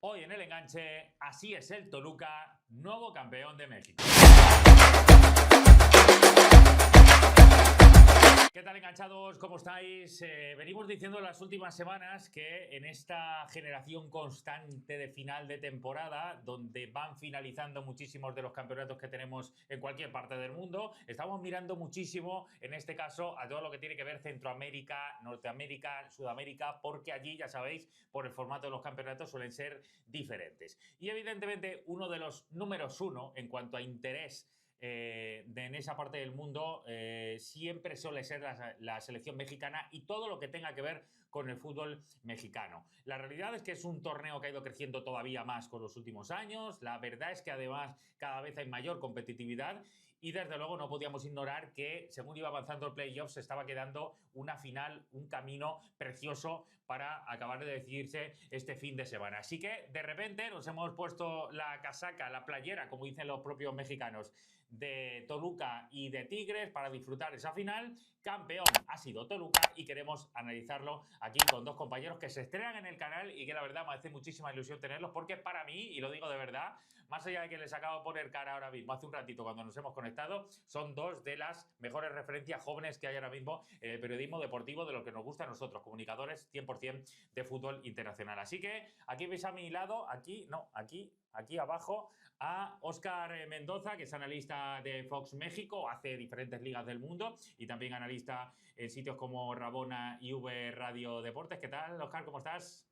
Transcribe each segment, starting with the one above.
Hoy en el enganche, así es el Toluca, nuevo campeón de México. ¿Qué tal, enganchados? ¿Cómo estáis? Venimos diciendo en las últimas semanas que en esta generación constante de final de temporada, donde van finalizando muchísimos de los campeonatos que tenemos en cualquier parte del mundo, estamos mirando muchísimo, en este caso, a todo lo que tiene que ver Centroamérica, Norteamérica, Sudamérica, porque allí, ya sabéis, por el formato de los campeonatos suelen ser diferentes. Y evidentemente, uno de los números uno en cuanto a interés en esa parte del mundo siempre suele ser la selección mexicana y todo lo que tenga que ver con el fútbol mexicano. La realidad es que es un torneo que ha ido creciendo todavía más con los últimos años. La verdad es que además cada vez hay mayor competitividad. Y desde luego no podíamos ignorar que según iba avanzando el playoff se estaba quedando una final, un camino precioso para acabar de decidirse este fin de semana. Así que de repente nos hemos puesto la casaca, la playera, como dicen los propios mexicanos, de Toluca y de Tigres para disfrutar esa final. Campeón ha sido Toluca y queremos analizarlo aquí con dos compañeros que se estrenan en el canal y que la verdad me hace muchísima ilusión tenerlos porque para mí, y lo digo de verdad, más allá de que les acabo de poner cara ahora mismo, hace un ratito cuando nos hemos conectado, son dos de las mejores referencias jóvenes que hay ahora mismo en el periodismo deportivo de lo que nos gusta a nosotros, comunicadores 100% de fútbol internacional. Así que aquí veis a mi lado, aquí abajo, a Óscar Mendoza, que es analista de Fox México, hace diferentes ligas del mundo y también analista en sitios como Rabona y V Radio Deportes. ¿Qué tal, Óscar? ¿Cómo estás?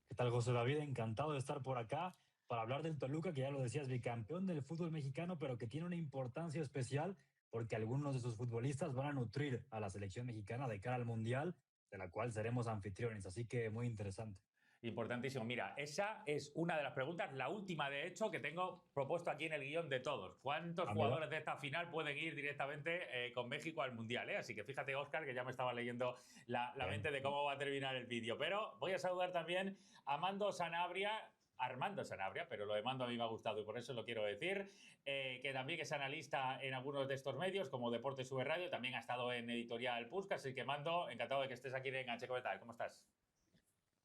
¿Qué tal, José David? Encantado de estar por acá para hablar del Toluca, que ya lo decías, bicampeón del fútbol mexicano, pero que tiene una importancia especial porque algunos de sus futbolistas van a nutrir a la selección mexicana de cara al Mundial, de la cual seremos anfitriones. Así que muy interesante. Importantísimo. Mira, esa es una de las preguntas, la última de hecho, que tengo propuesto aquí en el guión de todos. ¿Cuántos Amigo. jugadores de esta final pueden ir directamente con México al Mundial? Así que fíjate, Óscar, que ya me estaba leyendo la Bien. mente de cómo va a terminar el vídeo. Pero voy a saludar también a Armando Sanabria, pero lo de Mando a mí me ha gustado y por eso lo quiero decir, que también es analista en algunos de estos medios, como Deportes V Radio, también ha estado en Editorial Puskas, así que Mando, encantado de que estés aquí en Enganche. ¿Cómo estás?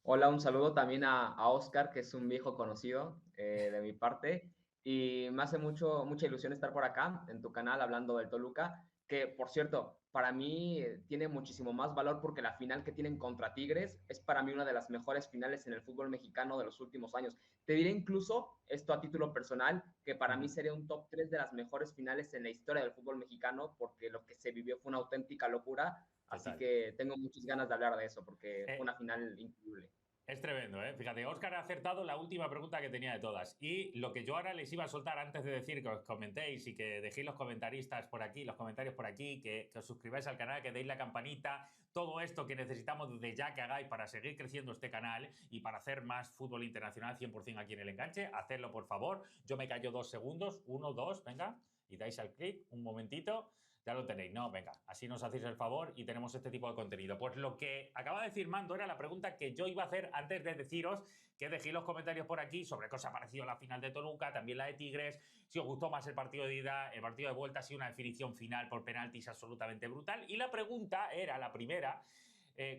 Hola, un saludo también a Oscar, que es un viejo conocido de mi parte. Y me hace mucha ilusión estar por acá, en tu canal, hablando del Toluca, que por cierto, para mí tiene muchísimo más valor porque la final que tienen contra Tigres es para mí una de las mejores finales en el fútbol mexicano de los últimos años. Te diré incluso, esto a título personal, que para mí sería un top 3 de las mejores finales en la historia del fútbol mexicano porque lo que se vivió fue una auténtica locura. Así Total. que tengo muchas ganas de hablar de eso porque fue Eh, una final increíble. Es tremendo, ¿eh? Fíjate, Óscar ha acertado la última pregunta que tenía de todas. Y lo que yo ahora les iba a soltar antes de decir que os comentéis y que dejéis los comentaristas por aquí, los comentarios por aquí, que os suscribáis al canal, que deis la campanita, todo esto que necesitamos desde ya que hagáis para seguir creciendo este canal y para hacer más fútbol internacional 100% aquí en el enganche, hacedlo por favor. Yo me callo 2 segundos, 1, 2, venga, y dais al clic, un momentito. Ya lo tenéis, ¿no? Venga, así nos hacéis el favor y tenemos este tipo de contenido. Pues lo que acaba de decir Mando era la pregunta que yo iba a hacer antes de deciros que dejéis los comentarios por aquí sobre qué os ha parecido la final de Toluca, también la de Tigres, si os gustó más el partido de ida, el partido de vuelta, ha sido una definición final por penaltis absolutamente brutal. Y la pregunta era, la primera,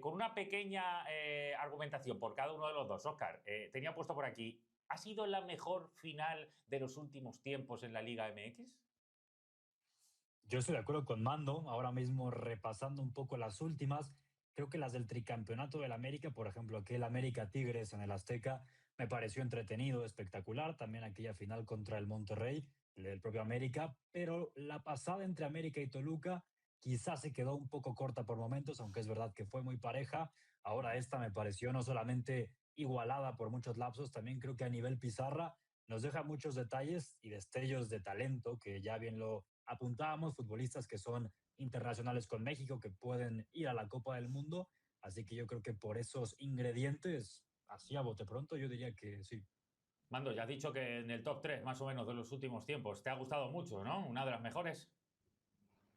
con una pequeña argumentación por cada uno de los dos. Óscar, tenía puesto por aquí, ¿ha sido la mejor final de los últimos tiempos en la Liga MX? Yo estoy de acuerdo con Mando, ahora mismo repasando un poco las últimas, creo que las del tricampeonato del América, por ejemplo, aquel América Tigres en el Azteca, me pareció entretenido, espectacular, también aquella final contra el Monterrey, el del propio América, pero la pasada entre América y Toluca quizás se quedó un poco corta por momentos, aunque es verdad que fue muy pareja. Ahora esta me pareció no solamente igualada por muchos lapsos, también creo que a nivel pizarra nos deja muchos detalles y destellos de talento que ya bien lo apuntábamos, futbolistas que son internacionales con México, que pueden ir a la Copa del Mundo. Así que yo creo que por esos ingredientes, así a bote pronto, yo diría que sí. Mando, ya has dicho que en el top 3 más o menos de los últimos tiempos te ha gustado mucho, ¿no? Una de las mejores.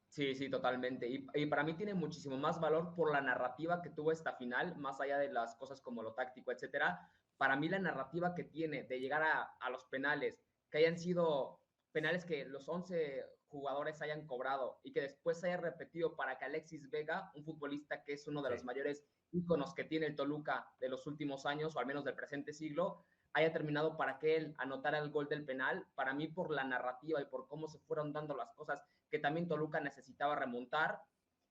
Sí, sí, totalmente. Y para mí tiene muchísimo más valor por la narrativa que tuvo esta final, más allá de las cosas como lo táctico, etcétera. Para mí la narrativa que tiene de llegar a los penales, que hayan sido penales que los 11 jugadores hayan cobrado y que después se haya repetido para que Alexis Vega, un futbolista que es uno de Sí. los mayores íconos que tiene el Toluca de los últimos años, o al menos del presente siglo, haya terminado para que él anotara el gol del penal, para mí por la narrativa y por cómo se fueron dando las cosas, que también Toluca necesitaba remontar,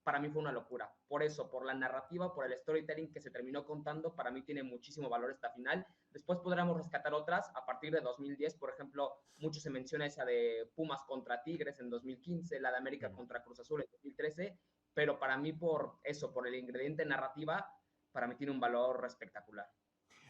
para mí fue una locura. Por eso, por la narrativa, por el storytelling que se terminó contando, para mí tiene muchísimo valor esta final. Después podremos rescatar otras a partir de 2010, por ejemplo, mucho se menciona esa de Pumas contra Tigres en 2015, la de América contra Cruz Azul en 2013, pero para mí por eso, por el ingrediente narrativa, para mí tiene un valor espectacular.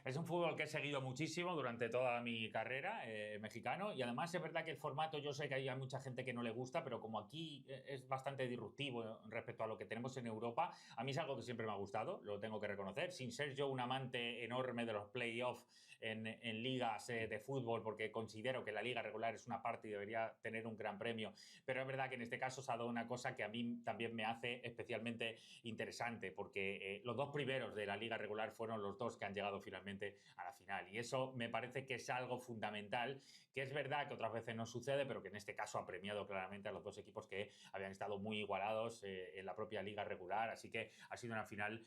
Es un fútbol que he seguido muchísimo durante toda mi carrera mexicano y además es verdad que el formato, yo sé que hay mucha gente que no le gusta, pero como aquí es bastante disruptivo respecto a lo que tenemos en Europa, a mí es algo que siempre me ha gustado, lo tengo que reconocer, sin ser yo un amante enorme de los playoffs en ligas de fútbol, porque considero que la liga regular es una parte y debería tener un gran premio, pero es verdad que en este caso se ha dado una cosa que a mí también me hace especialmente interesante, porque los dos primeros de la liga regular fueron los dos que han llegado finalmente a la final. Y eso me parece que es algo fundamental, que es verdad que otras veces no sucede, pero que en este caso ha premiado claramente a los dos equipos que habían estado muy igualados en la propia liga regular. Así que ha sido una final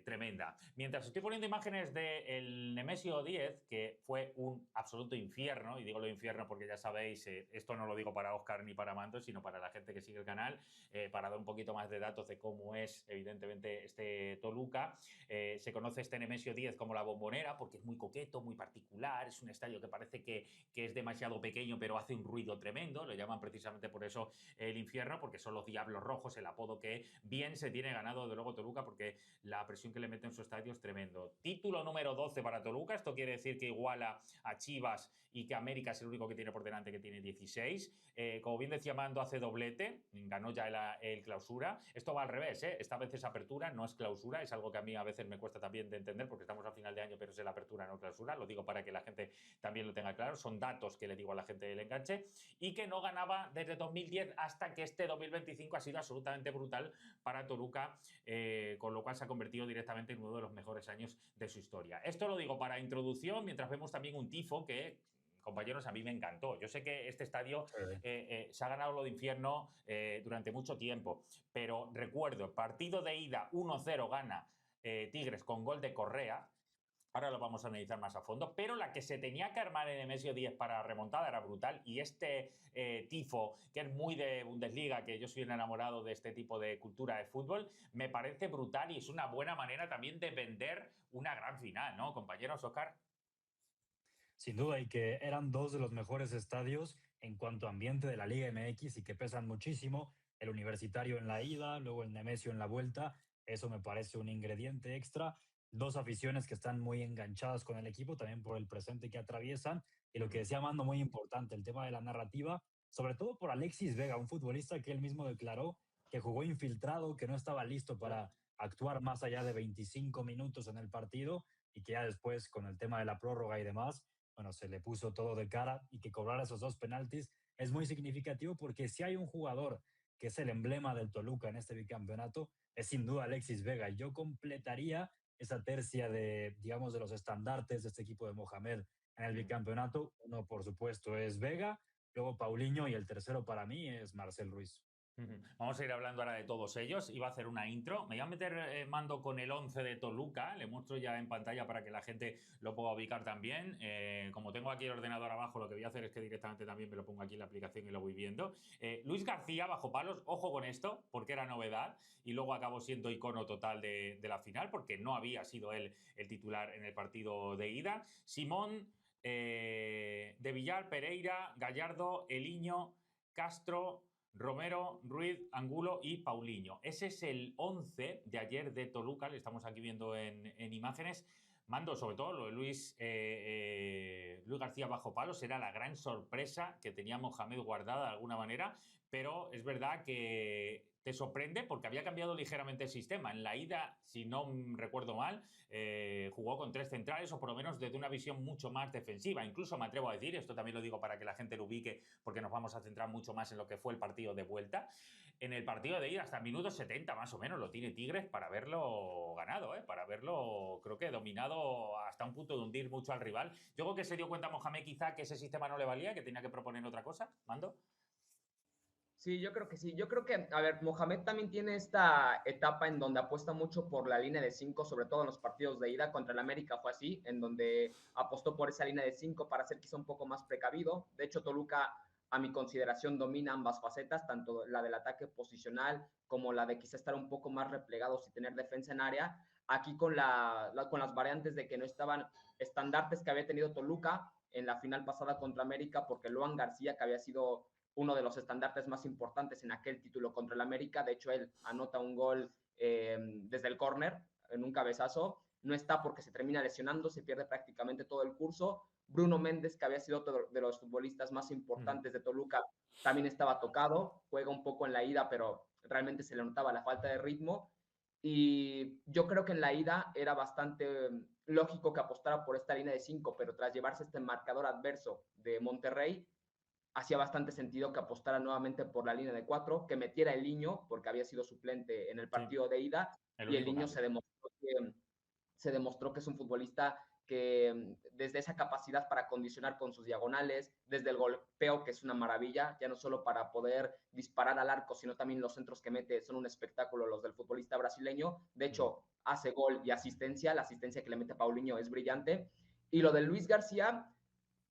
tremenda. Mientras estoy poniendo imágenes del Nemesio 10, que fue un absoluto infierno, y digo lo infierno porque ya sabéis, esto no lo digo para Óscar ni para Mando, sino para la gente que sigue el canal, para dar un poquito más de datos de cómo es, evidentemente, este Toluca. Se conoce este Nemesio 10 como la Bombonera, porque es muy coqueto, muy particular, es un estadio que parece que es demasiado pequeño, pero hace un ruido tremendo, lo llaman precisamente por eso el infierno, porque son los Diablos Rojos, el apodo que bien se tiene ganado de luego Toluca, porque la presión que le mete en su estadio es tremendo. Título número 12 para Toluca, esto quiere decir que iguala a Chivas y que América es el único que tiene por delante, que tiene 16. Como bien decía Mando, hace doblete, ganó ya el clausura. Esto va al revés, esta vez es apertura, no es clausura, es algo que a mí a veces me cuesta también de entender, porque estamos a final de año, pero es la apertura, no clausura, lo digo para que la gente también lo tenga claro, son datos que le digo a la gente del enganche, y que no ganaba desde 2010 hasta que este 2025 ha sido absolutamente brutal para Toluca, con lo cual se ha convertido directamente en uno de los mejores años de su historia. Esto lo digo para introducción, mientras vemos también un tifo que, compañeros, a mí me encantó. Yo sé que este estadio se ha ganado lo de infierno durante mucho tiempo, pero recuerdo, partido de ida 1-0 gana Tigres con gol de Correa. Ahora lo vamos a analizar más a fondo, pero la que se tenía que armar en Nemesio 10 para remontada era brutal, y este tifo, que es muy de Bundesliga, que yo soy un enamorado de este tipo de cultura de fútbol, me parece brutal y es una buena manera también de vender una gran final, ¿no, compañeros? Óscar. Sin duda, y que eran dos de los mejores estadios en cuanto a ambiente de la Liga MX y que pesan muchísimo. El Universitario en la ida, luego el Nemesio en la vuelta. Eso me parece un ingrediente extra. Dos aficiones que están muy enganchadas con el equipo, también por el presente que atraviesan. Y lo que decía Mando, muy importante, el tema de la narrativa, sobre todo por Alexis Vega, un futbolista que él mismo declaró que jugó infiltrado, que no estaba listo para actuar más allá de 25 minutos en el partido y que ya después, con el tema de la prórroga y demás, bueno, se le puso todo de cara, y que cobrar esos dos penaltis es muy significativo, porque si hay un jugador que es el emblema del Toluca en este bicampeonato, es sin duda Alexis Vega. Yo completaría esa tercia de, digamos, de los estandartes de este equipo de Mohamed en el bicampeonato. Uno, por supuesto, es Vega, luego Paulinho, y el tercero para mí es Marcel Ruiz. Vamos a ir hablando ahora de todos ellos. Iba a hacer una intro. Me voy a meter Mando con el 11 de Toluca. Le muestro ya en pantalla para que la gente lo pueda ubicar también. Como tengo aquí el ordenador abajo, lo que voy a hacer es que directamente también me lo pongo aquí en la aplicación y lo voy viendo. Luis García bajo palos. Ojo con esto, porque era novedad. Y luego acabó siendo icono total de la final, porque no había sido él el titular en el partido de ida. Simón, De Villar, Pereira, Gallardo, Eliño, Castro, Romero, Ruiz, Angulo y Paulinho. Ese es el 11 de ayer de Toluca, le estamos aquí viendo en imágenes. Mando, sobre todo lo de Luis García bajo palos, era la gran sorpresa que tenía Mohamed guardada de alguna manera, pero es verdad que te sorprende porque había cambiado ligeramente el sistema. En la ida, si no recuerdo mal, jugó con tres centrales, o por lo menos desde una visión mucho más defensiva. Incluso me atrevo a decir, esto también lo digo para que la gente lo ubique, porque nos vamos a centrar mucho más en lo que fue el partido de vuelta. En el partido de ida, hasta el minuto 70 más o menos, lo tiene Tigres para haberlo ganado, para haberlo, creo que dominado hasta un punto de hundir mucho al rival. Yo creo que se dio cuenta Mohamed quizá que ese sistema no le valía, que tenía que proponer otra cosa. Mando. Sí, yo creo que sí. Yo creo que, a ver, Mohamed también tiene esta etapa en donde apuesta mucho por la línea de 5, sobre todo en los partidos de ida. Contra el América fue así, en donde apostó por esa línea de 5 para ser quizá un poco más precavido. De hecho, Toluca, a mi consideración, domina ambas facetas, tanto la del ataque posicional como la de quizá estar un poco más replegados y tener defensa en área. Aquí con las variantes de que no estaban estandartes que había tenido Toluca en la final pasada contra América, porque Luan García, que había sido uno de los estandartes más importantes en aquel título contra el América. De hecho, él anota un gol desde el córner, en un cabezazo. No está porque se termina lesionando, se pierde prácticamente todo el curso. Bruno Méndez, que había sido otro de los futbolistas más importantes de Toluca, también estaba tocado. Juega un poco en la ida, pero realmente se le notaba la falta de ritmo. Y yo creo que en la ida era bastante lógico que apostara por esta línea de 5, pero tras llevarse este marcador adverso de Monterrey, hacía bastante sentido que apostara nuevamente por la línea de 4, que metiera el Niño, porque había sido suplente en el Sí, partido de ida, el y el único Niño cambio. se demostró que es un futbolista que desde esa capacidad para condicionar con sus diagonales, desde el golpeo, que es una maravilla, ya no solo para poder disparar al arco, sino también los centros que mete son un espectáculo los del futbolista brasileño. De hecho, hace gol y asistencia, la asistencia que le mete Paulinho es brillante. Y lo de Luis García,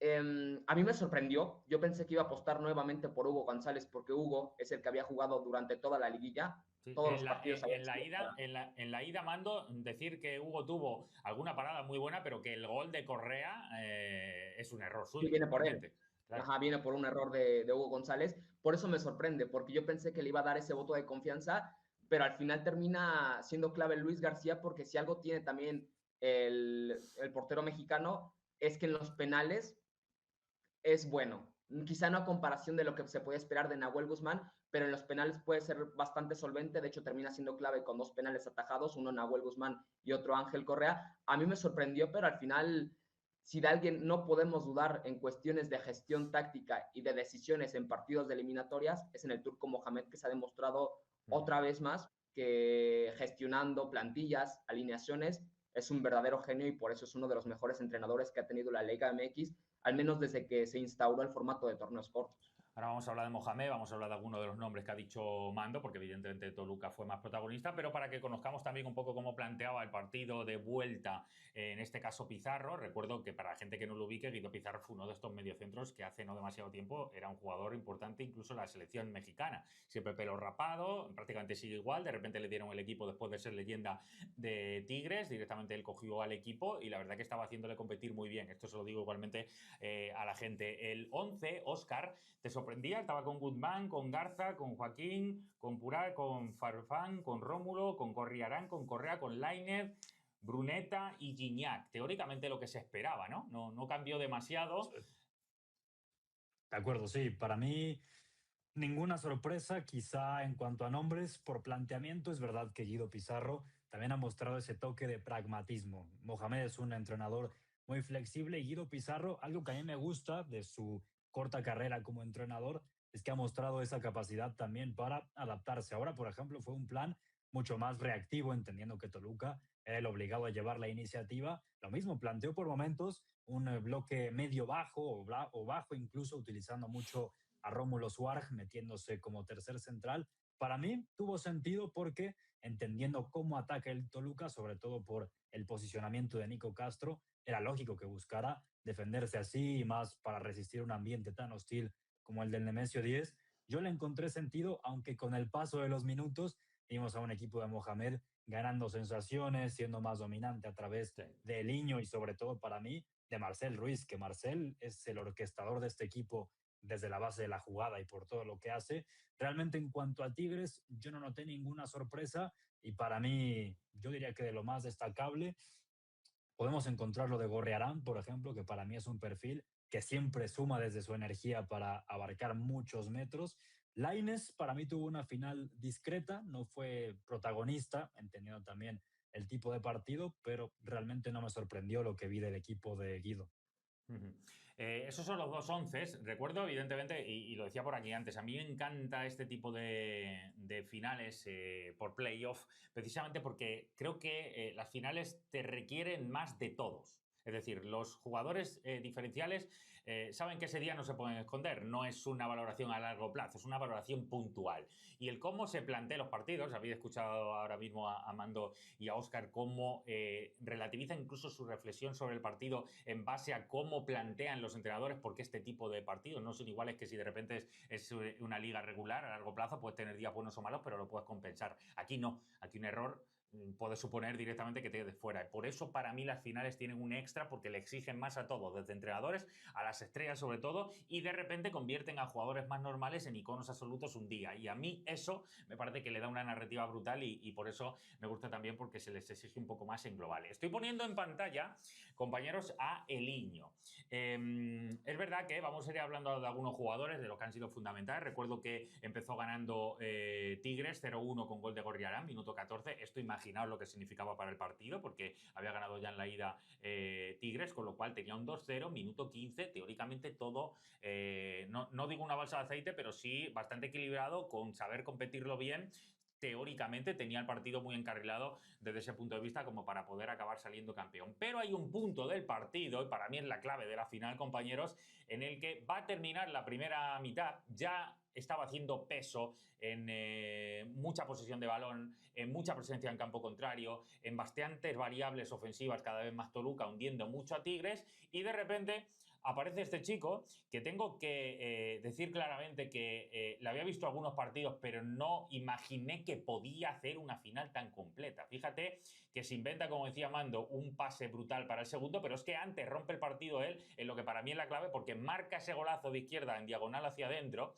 a mí me sorprendió. Yo pensé que iba a apostar nuevamente por Hugo González porque Hugo es el que había jugado durante toda la liguilla. Sí, Todos los partidos habían sido en la ida, Mando, decir que Hugo tuvo alguna parada muy buena, pero que el gol de Correa es un error sí, suyo viene por él. totalmente. Claro. Ajá, viene por un error de Hugo González. Por eso me sorprende, porque yo pensé que le iba a dar ese voto de confianza, pero al final termina siendo clave Luis García, porque si algo tiene también el portero mexicano, es que en los penales es bueno. Quizá no a comparación de lo que se puede esperar de Nahuel Guzmán, pero en los penales puede ser bastante solvente. De hecho, termina siendo clave con 2 penales atajados, uno Nahuel Guzmán y otro Ángel Correa. A mí me sorprendió, pero al final, si de alguien no podemos dudar en cuestiones de gestión táctica y de decisiones en partidos de eliminatorias, es en el turco Mohamed, que se ha demostrado otra vez más que gestionando plantillas, alineaciones, es un verdadero genio y por eso es uno de los mejores entrenadores que ha tenido la Liga MX, al menos desde que se instauró el formato de torneos cortos. Ahora vamos a hablar de Mohamed, vamos a hablar de algunos de los nombres que ha dicho Mando, porque evidentemente Toluca fue más protagonista, pero para que conozcamos también un poco cómo planteaba el partido de vuelta, en este caso Pizarro. Recuerdo que para la gente que no lo ubique, Guido Pizarro fue uno de estos mediocentros que hace no demasiado tiempo era un jugador importante incluso en la selección mexicana. Siempre pelo rapado, prácticamente sigue igual, de repente le dieron el equipo después de ser leyenda de Tigres, directamente él cogió al equipo y la verdad que estaba haciéndole competir muy bien. Esto se lo digo igualmente a la gente. El 11, Óscar, te sorprendía, estaba con Guzmán, con Garza, con Joaquín, con Purá, con Farfán, con Rómulo, con Corriarán, con Correa, con Lainez, Bruneta y Gignac. Teóricamente lo que se esperaba, ¿no? No cambió demasiado. De acuerdo, sí. Para mí, ninguna sorpresa, quizá en cuanto a nombres, por planteamiento, es verdad que Guido Pizarro también ha mostrado ese toque de pragmatismo. Mohamed es un entrenador muy flexible y Guido Pizarro, algo que a mí me gusta de su corta carrera como entrenador, es que ha mostrado esa capacidad también para adaptarse. Ahora, por ejemplo, fue un plan mucho más reactivo, entendiendo que Toluca era el obligado a llevar la iniciativa. Lo mismo planteó por momentos un bloque medio bajo o bajo, incluso utilizando mucho a Rómulo Suárez metiéndose como tercer central. Para mí tuvo sentido porque entendiendo cómo ataca el Toluca, sobre todo por el posicionamiento de Nico Castro, era lógico que buscara defenderse así y más para resistir un ambiente tan hostil como el del Nemesio 10. Yo le encontré sentido, aunque con el paso de los minutos vimos a un equipo de Mohamed ganando sensaciones, siendo más dominante a través Sí. de Liño y sobre todo para mí de Marcel Ruiz, que Marcel es el orquestador de este equipo desde la base de la jugada y por todo lo que hace. Realmente en cuanto a Tigres, yo no noté ninguna sorpresa y para mí, yo diría que de lo más destacable, podemos encontrar lo de Gorriarán, por ejemplo, que para mí es un perfil que siempre suma desde su energía para abarcar muchos metros. Lainez para mí tuvo una final discreta, no fue protagonista, entendiendo también el tipo de partido, pero realmente no me sorprendió lo que vi del equipo de Guido. Esos son los dos onces. Recuerdo, evidentemente, y lo decía por aquí antes, a mí me encanta este tipo de finales por playoff, precisamente porque creo que las finales te requieren más de todos. Es decir, los jugadores diferenciales saben que ese día no se pueden esconder. No es una valoración a largo plazo, es una valoración puntual. Y el cómo se plantean los partidos, habéis escuchado ahora mismo a Mando y a Óscar cómo relativizan incluso su reflexión sobre el partido en base a cómo plantean los entrenadores, porque este tipo de partidos no son iguales que si de repente es una liga regular a largo plazo, puedes tener días buenos o malos, pero lo puedes compensar. Aquí no, aquí un error puede suponer directamente que te quedes fuera. Por eso, para mí, las finales tienen un extra porque le exigen más a todos, desde entrenadores a las estrellas sobre todo, y de repente convierten a jugadores más normales en iconos absolutos un día. Y a mí eso me parece que le da una narrativa brutal y por eso me gusta también porque se les exige un poco más en global. Estoy poniendo en pantalla, compañeros, a Eliño. Es verdad que vamos a ir hablando de algunos jugadores, de los que han sido fundamentales. Recuerdo que empezó ganando Tigres 0-1 con gol de Gorriarán, minuto 14. Esto imaginaos lo que significaba para el partido, porque había ganado ya en la ida Tigres, con lo cual tenía un 2-0, minuto 15, teóricamente todo, no digo una balsa de aceite, pero sí bastante equilibrado, con saber competirlo bien. Teóricamente tenía el partido muy encarrilado desde ese punto de vista como para poder acabar saliendo campeón. Pero hay un punto del partido, y para mí es la clave de la final, compañeros, en el que va a terminar la primera mitad, ya estaba haciendo peso en mucha posesión de balón, en mucha presencia en campo contrario, en bastantes variables ofensivas, cada vez más Toluca, hundiendo mucho a Tigres, y de repente aparece este chico que tengo que decir claramente que le había visto algunos partidos, pero no imaginé que podía hacer una final tan completa. Fíjate que se inventa, como decía Mando, un pase brutal para el segundo, pero es que antes rompe el partido él, en lo que para mí es la clave, porque marca ese golazo de izquierda en diagonal hacia adentro,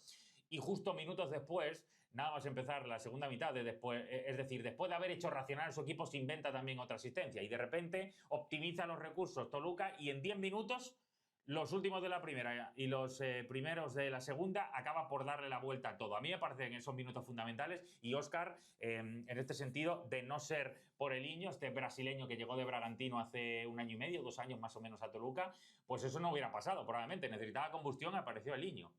y justo minutos después, nada más empezar la segunda mitad, es decir, después de haber hecho racional su equipo, se inventa también otra asistencia y de repente optimiza los recursos Toluca y en 10 minutos los últimos de la primera y los primeros de la segunda acaba por darle la vuelta a todo. A mí me parece que son minutos fundamentales y Óscar, en este sentido, de no ser por Eliño, este brasileño que llegó de Bragantino hace 1 año y medio, 2 años más o menos a Toluca, pues eso no hubiera pasado, probablemente. Necesitaba combustión, apareció Eliño.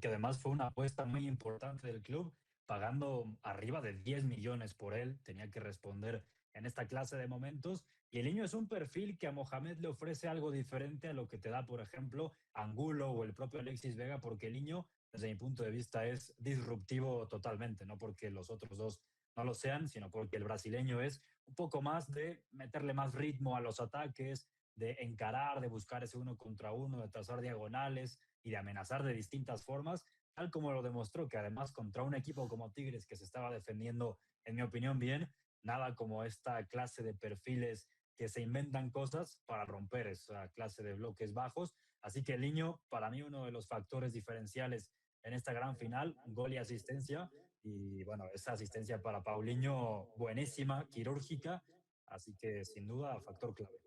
Que además fue una apuesta muy importante del club, pagando arriba de 10 millones por él, tenía que responder en esta clase de momentos. Y el niño es un perfil que a Mohamed le ofrece algo diferente a lo que te da, por ejemplo, Angulo o el propio Alexis Vega, porque el niño, desde mi punto de vista, es disruptivo totalmente, no porque los otros dos no lo sean, sino porque el brasileño es un poco más de meterle más ritmo a los ataques, de encarar, de buscar ese uno contra uno, de trazar diagonales, y de amenazar de distintas formas, tal como lo demostró, que además contra un equipo como Tigres que se estaba defendiendo, en mi opinión, bien, nada como esta clase de perfiles que se inventan cosas para romper esa clase de bloques bajos. Así que el niño, para mí, uno de los factores diferenciales en esta gran final, gol y asistencia. Y bueno, esa asistencia para Paulinho, buenísima, quirúrgica. Así que sin duda, factor clave.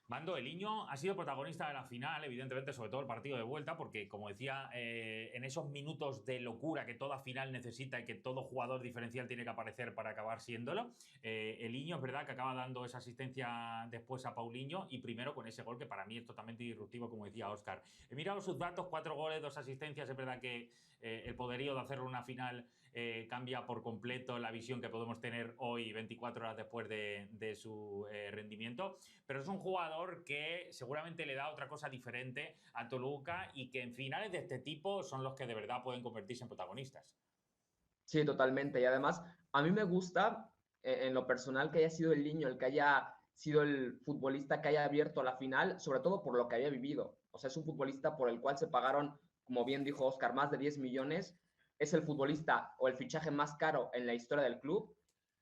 Mando, Eliño ha sido protagonista de la final, evidentemente, sobre todo el partido de vuelta, porque, como decía, en esos minutos de locura que toda final necesita y que todo jugador diferencial tiene que aparecer para acabar siéndolo, Eliño es verdad que acaba dando esa asistencia después a Paulinho y primero con ese gol que para mí es totalmente disruptivo, como decía Óscar. He mirado sus datos, 4 goles, 2 asistencias, es verdad que el poderío de hacerlo una final cambia por completo la visión que podemos tener hoy, 24 horas después de su rendimiento, pero es un jugador que seguramente le da otra cosa diferente a Toluca y que en finales de este tipo son los que de verdad pueden convertirse en protagonistas. Sí, totalmente. Y además, a mí me gusta, en lo personal, que haya sido el niño el que haya sido el futbolista que haya abierto la final, sobre todo por lo que había vivido. O sea, es un futbolista por el cual se pagaron, como bien dijo Oscar, más de 10 millones. Es el futbolista o el fichaje más caro en la historia del club.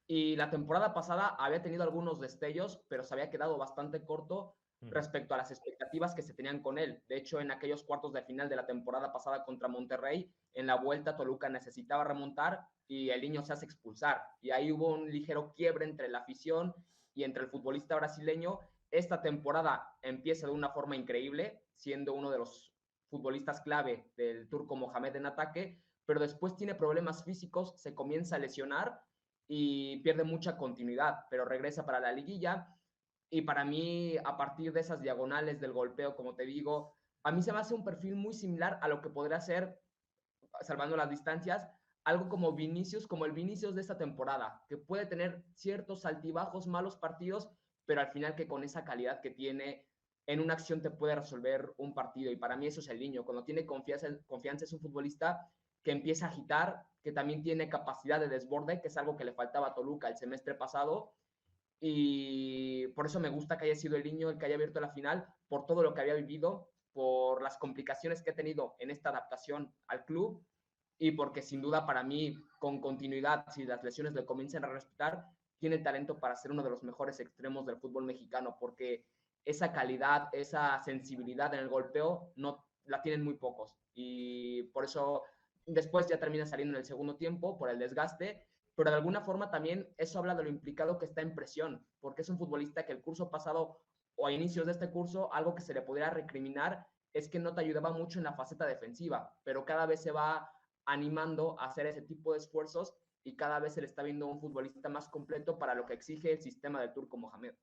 Y la temporada pasada había tenido algunos destellos, pero se había quedado bastante corto respecto a las expectativas que se tenían con él. De hecho, en aquellos cuartos de final de la temporada pasada contra Monterrey, en la vuelta Toluca necesitaba remontar y el niño se hace expulsar. Y ahí hubo un ligero quiebre entre la afición y entre el futbolista brasileño. Esta temporada empieza de una forma increíble, siendo uno de los futbolistas clave del turco Mohamed en ataque, pero después tiene problemas físicos, se comienza a lesionar y pierde mucha continuidad, pero regresa para la liguilla. Y para mí, a partir de esas diagonales del golpeo, como te digo, a mí se me hace un perfil muy similar a lo que podría ser, salvando las distancias, algo como Vinicius, como el Vinicius de esta temporada, que puede tener ciertos altibajos, malos partidos, pero al final que con esa calidad que tiene, en una acción te puede resolver un partido. Y para mí eso es el niño. Cuando tiene confianza es un futbolista que empieza a agitar, que también tiene capacidad de desborde, que es algo que le faltaba a Toluca el semestre pasado. Y por eso me gusta que haya sido el niño el que haya abierto la final, por todo lo que había vivido, por las complicaciones que ha tenido en esta adaptación al club y porque sin duda para mí, con continuidad, si las lesiones le comienzan a respetar, tiene el talento para ser uno de los mejores extremos del fútbol mexicano, porque esa calidad, esa sensibilidad en el golpeo no la tienen muy pocos. Y por eso después ya termina saliendo en el segundo tiempo por el desgaste, pero de alguna forma también eso habla de lo implicado que está en presión, porque es un futbolista que el curso pasado o a inicios de este curso, algo que se le pudiera recriminar es que no te ayudaba mucho en la faceta defensiva, pero cada vez se va animando a hacer ese tipo de esfuerzos y cada vez se le está viendo un futbolista más completo para lo que exige el sistema del Turco Mohamed.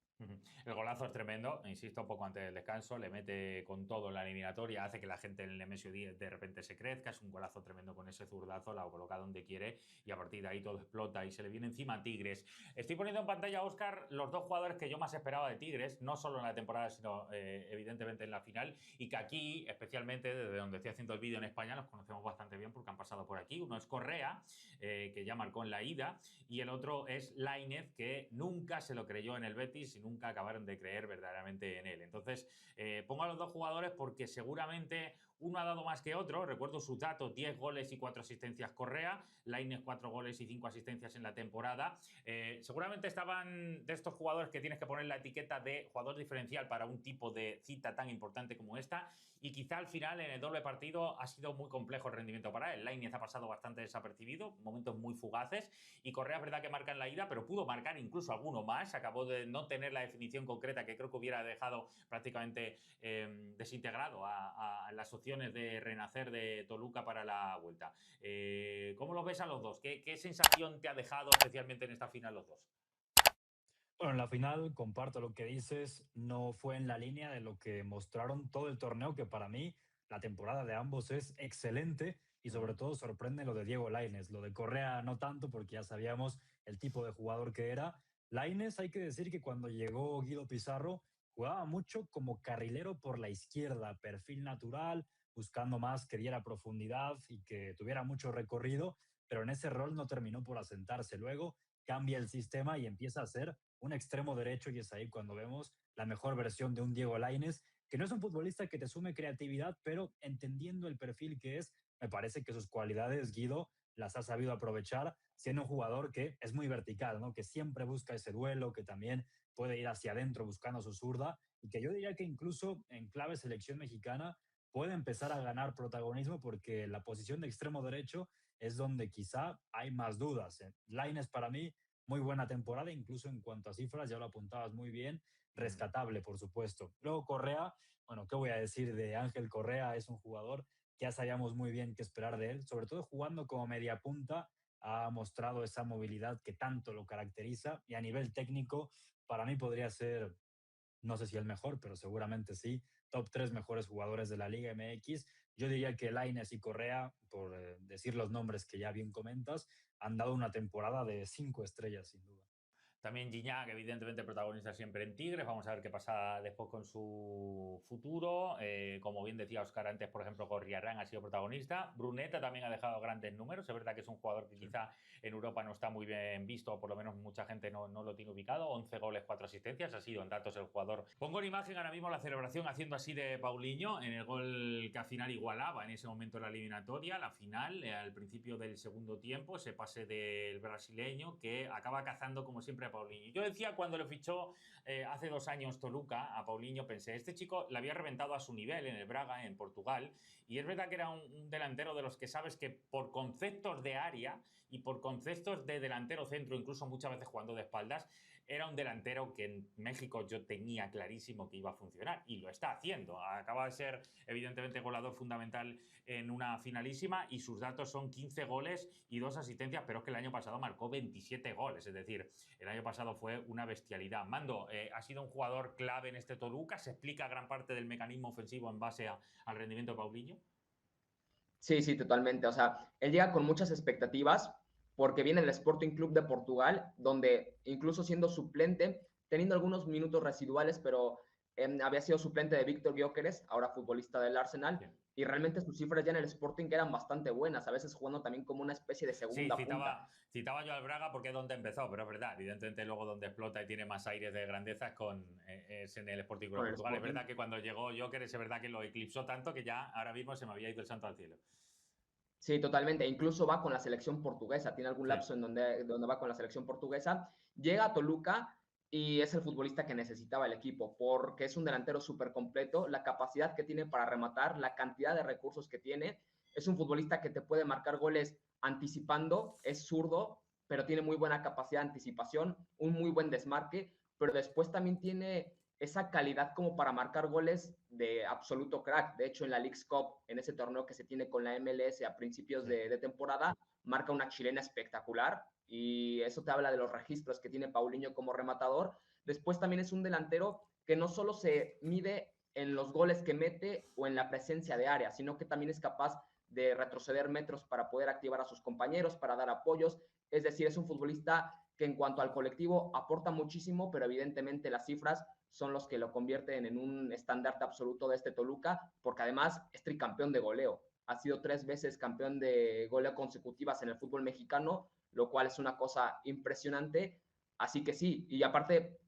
El golazo es tremendo, insisto, poco antes del descanso, le mete con todo en la eliminatoria, hace que la gente en el Nemesio 10 de repente se crezca, es un golazo tremendo con ese zurdazo, la coloca donde quiere y a partir de ahí todo explota y se le viene encima a Tigres. Estoy poniendo en pantalla, Óscar, los dos jugadores que yo más esperaba de Tigres, no solo en la temporada, sino evidentemente en la final, y que aquí, especialmente desde donde estoy haciendo el vídeo en España, los conocemos bastante bien porque han pasado por aquí. Uno es Correa, que ya marcó en la ida, y el otro es Lainez, que nunca se lo creyó en el Betis y nunca acabaron de creer verdaderamente en él. Entonces, pongo a los dos jugadores porque seguramente uno ha dado más que otro. Recuerdo sus datos: 10 goles y 4 asistencias Correa, Lainez 4 goles y 5 asistencias en la temporada. Seguramente estaban de estos jugadores que tienes que poner la etiqueta de jugador diferencial para un tipo de cita tan importante como esta, y quizá al final en el doble partido ha sido muy complejo el rendimiento para él. Lainez ha pasado bastante desapercibido, momentos muy fugaces, y Correa es verdad que marca en la ida, pero pudo marcar incluso alguno más. Acabó de no tener la definición concreta que creo que hubiera dejado prácticamente desintegrado a las opciones de renacer de Toluca para la vuelta. ¿Cómo los ves a los dos? ¿Qué sensación te ha dejado especialmente en esta final los dos? Bueno, en la final comparto lo que dices, no fue en la línea de lo que mostraron todo el torneo, que para mí la temporada de ambos es excelente y sobre todo sorprende lo de Diego Lainez. Lo de Correa no tanto porque ya sabíamos el tipo de jugador que era. Lainez, hay que decir que cuando llegó Guido Pizarro jugaba mucho como carrilero por la izquierda, perfil natural, buscando más que diera profundidad y que tuviera mucho recorrido, pero en ese rol no terminó por asentarse. Luego cambia el sistema y empieza a ser un extremo derecho, y es ahí cuando vemos la mejor versión de un Diego Lainez, que no es un futbolista que te sume creatividad, pero entendiendo el perfil que es, me parece que sus cualidades, Guido, las ha sabido aprovechar, siendo un jugador que es muy vertical, ¿no? Que siempre busca ese duelo, que también puede ir hacia adentro buscando su zurda, y que yo diría que incluso en clave selección mexicana puede empezar a ganar protagonismo, porque la posición de extremo derecho es donde quizá hay más dudas. Lainez para mí muy buena temporada, incluso en cuanto a cifras, ya lo apuntabas muy bien, rescatable, por supuesto. Luego Correa, bueno, ¿qué voy a decir de Ángel Correa? Es un jugador que ya sabíamos muy bien qué esperar de él, sobre todo jugando como media punta, ha mostrado esa movilidad que tanto lo caracteriza, y a nivel técnico, para mí podría ser, no sé si el mejor, pero seguramente sí, top 3 mejores jugadores de la Liga MX. Yo diría que Lainez y Correa, por decir los nombres que ya bien comentas, han dado una temporada de 5 estrellas, sin duda. También Gignac, evidentemente protagonista siempre en Tigres. Vamos a ver qué pasa después con su futuro. Como bien decía Óscar antes, por ejemplo, Gorriarán ha sido protagonista. Bruneta también ha dejado grandes números. Es verdad que es un jugador que quizá en Europa no está muy bien visto, o por lo menos mucha gente no lo tiene ubicado. 11 goles, 4 asistencias. Ha sido en datos el jugador. Pongo en imagen ahora mismo la celebración haciendo así de Paulinho en el gol que al final igualaba en ese momento la eliminatoria. La final, al principio del segundo tiempo, ese pase del brasileño que acaba cazando como siempre a Paulinho. Yo decía cuando lo fichó hace 2 años Toluca a Paulinho, pensé, este chico le había reventado a su nivel en el Braga, en Portugal, y es verdad que era un delantero de los que sabes que por conceptos de área y por conceptos de delantero centro, incluso muchas veces jugando de espaldas, era un delantero que en México yo tenía clarísimo que iba a funcionar, y lo está haciendo. Acaba de ser evidentemente goleador fundamental en una finalísima, y sus datos son 15 goles y 2 asistencias, pero es que el año pasado marcó 27 goles, es decir, el año pasado fue una bestialidad. Mando, ha sido un jugador clave en este Toluca. ¿Se explica gran parte del mecanismo ofensivo en base al rendimiento de Paulinho? Sí, sí, totalmente. O sea, él llega con muchas expectativas porque viene del Sporting Club de Portugal, donde incluso siendo suplente teniendo algunos minutos residuales, pero había sido suplente de Víctor Gyökeres, ahora futbolista del Arsenal, Bien. y realmente sus cifras ya en el Sporting eran bastante buenas, a veces jugando también como una especie de Sí, segunda punta. citaba yo al Braga porque es donde empezó, pero es verdad, evidentemente luego donde explota y tiene más aires de grandeza es en el Sporting Club Con de el Portugal. Es Sporting. verdad que cuando llegó Gyökeres es verdad que lo eclipsó tanto que ya ahora mismo se me había ido el santo al cielo. Sí, totalmente. Incluso va con la selección portuguesa. Tiene algún Sí. lapso en donde va con la selección portuguesa. Llega a Toluca y es el futbolista que necesitaba el equipo porque es un delantero súper completo. La capacidad que tiene para rematar, la cantidad de recursos que tiene. Es un futbolista que te puede marcar goles anticipando. Es zurdo, pero tiene muy buena capacidad de anticipación, un muy buen desmarque, pero después también tiene esa calidad como para marcar goles de absoluto crack. De hecho, en la Leagues Cup, en ese torneo que se tiene con la MLS a principios de temporada, marca una chilena espectacular y eso te habla de los registros que tiene Paulinho como rematador. Después también es un delantero que no solo se mide en los goles que mete o en la presencia de área, sino que también es capaz de retroceder metros para poder activar a sus compañeros, para dar apoyos. Es decir, es un futbolista que en cuanto al colectivo aporta muchísimo, pero evidentemente las cifras son los que lo convierten en un estandarte absoluto de este Toluca, porque además es tricampeón de goleo. Ha sido 3 veces campeón de goleo consecutivas en el fútbol mexicano, lo cual es una cosa impresionante. Así que sí, y aparte,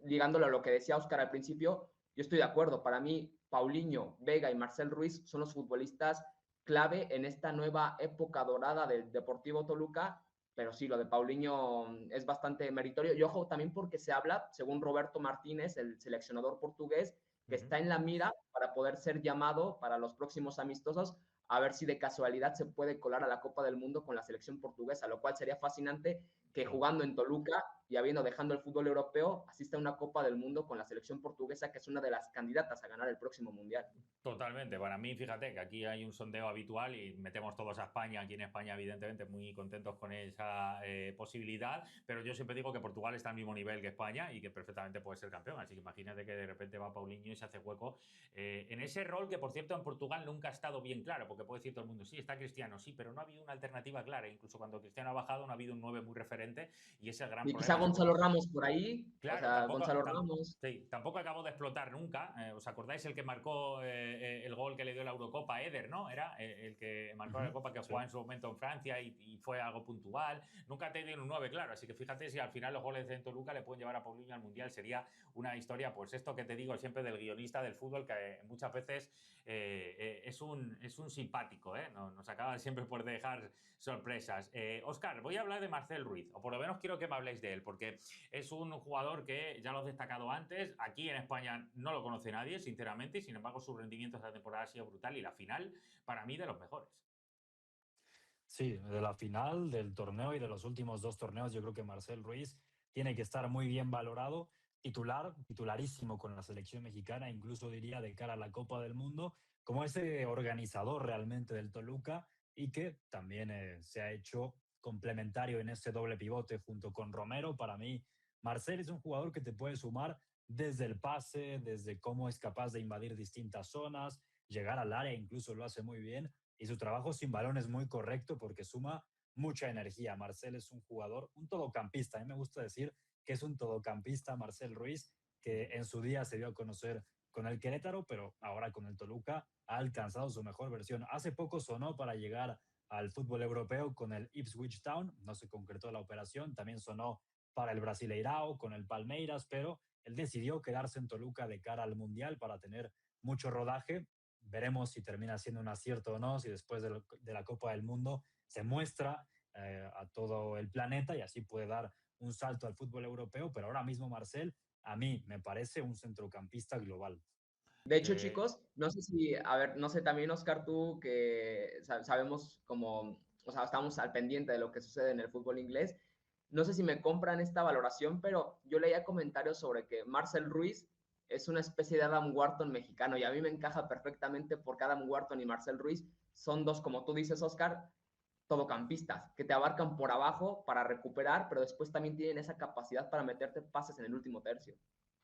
ligándolo a lo que decía Oscar al principio, yo estoy de acuerdo. Para mí, Paulinho, Vega y Marcel Ruiz son los futbolistas clave en esta nueva época dorada del Deportivo Toluca, pero sí, lo de Paulinho es bastante meritorio. Y ojo también porque se habla, según Roberto Martínez, el seleccionador portugués, que está en la mira para poder ser llamado para los próximos amistosos, a ver si de casualidad se puede colar a la Copa del Mundo con la selección portuguesa, lo cual sería fascinante que jugando en Toluca y habiendo dejando el fútbol europeo, asista a una Copa del Mundo con la selección portuguesa, que es una de las candidatas a ganar el próximo Mundial. Totalmente. Para mí, fíjate que aquí hay un sondeo habitual y metemos todos a España. Aquí en España, evidentemente, muy contentos con esa posibilidad. Pero yo siempre digo que Portugal está al mismo nivel que España y que perfectamente puede ser campeón. Así que imagínate que de repente va Paulinho y se hace hueco en ese rol que, por cierto, en Portugal nunca ha estado bien claro. Porque puede decir todo el mundo, sí, está Cristiano, sí, pero no ha habido una alternativa clara. Incluso cuando Cristiano ha bajado, no ha habido un 9 muy referente y ese es el gran Y quizá problema. Gonzalo Ramos por ahí, o Claro, sea, Gonzalo Ramos. sí, tampoco acabó de explotar nunca. ¿Os acordáis el que marcó el gol que le dio la Eurocopa? Eder, ¿no? Era el que marcó la Eurocopa, que jugaba en su momento en Francia y fue algo puntual. Nunca te dio un 9, claro. Así que fíjate si al final los goles de Toluca le pueden llevar a Paulinho al Mundial. Sería una historia, pues esto que te digo siempre del guionista del fútbol, que muchas veces es un simpático, ¿eh? Nos acaba siempre por dejar sorpresas. Óscar, voy a hablar de Marcel Ruiz, o por lo menos quiero que me habléis de él, porque es un jugador que ya lo he destacado antes, aquí en España no lo conoce nadie, sinceramente, y sin embargo su rendimiento esta temporada ha sido brutal y la final, para mí, de los mejores. Sí, de la final del torneo y de los últimos dos torneos, yo creo que Marcel Ruiz tiene que estar muy bien valorado, titularísimo con la selección mexicana, incluso diría de cara a la Copa del Mundo, como ese organizador realmente del Toluca y que también se ha hecho complementario en ese doble pivote junto con Romero. Para mí, Marcel es un jugador que te puede sumar desde el pase, desde cómo es capaz de invadir distintas zonas, llegar al área, incluso lo hace muy bien y su trabajo sin balón es muy correcto porque suma mucha energía. Marcel es un jugador, un todocampista. A mí me gusta decir que es un todocampista Marcel Ruiz, que en su día se dio a conocer con el Querétaro, pero ahora con el Toluca ha alcanzado su mejor versión. Hace poco sonó para llegar al fútbol europeo con el Ipswich Town, no se concretó la operación, también sonó para el Brasileirao con el Palmeiras, pero él decidió quedarse en Toluca de cara al Mundial para tener mucho rodaje. Veremos si termina siendo un acierto o no, si después de la Copa del Mundo se muestra a todo el planeta y así puede dar un salto al fútbol europeo, pero ahora mismo Marcel, a mí me parece un centrocampista global. De hecho, chicos, no sé si, a ver, no sé también, Oscar, tú que sabemos como, o sea, estamos al pendiente de lo que sucede en el fútbol inglés. No sé si me compran esta valoración, pero yo leía comentarios sobre que Marcel Ruiz es una especie de Adam Wharton mexicano y a mí me encaja perfectamente porque Adam Wharton y Marcel Ruiz son dos, como tú dices, Oscar, todocampistas que te abarcan por abajo para recuperar, pero después también tienen esa capacidad para meterte pases en el último tercio.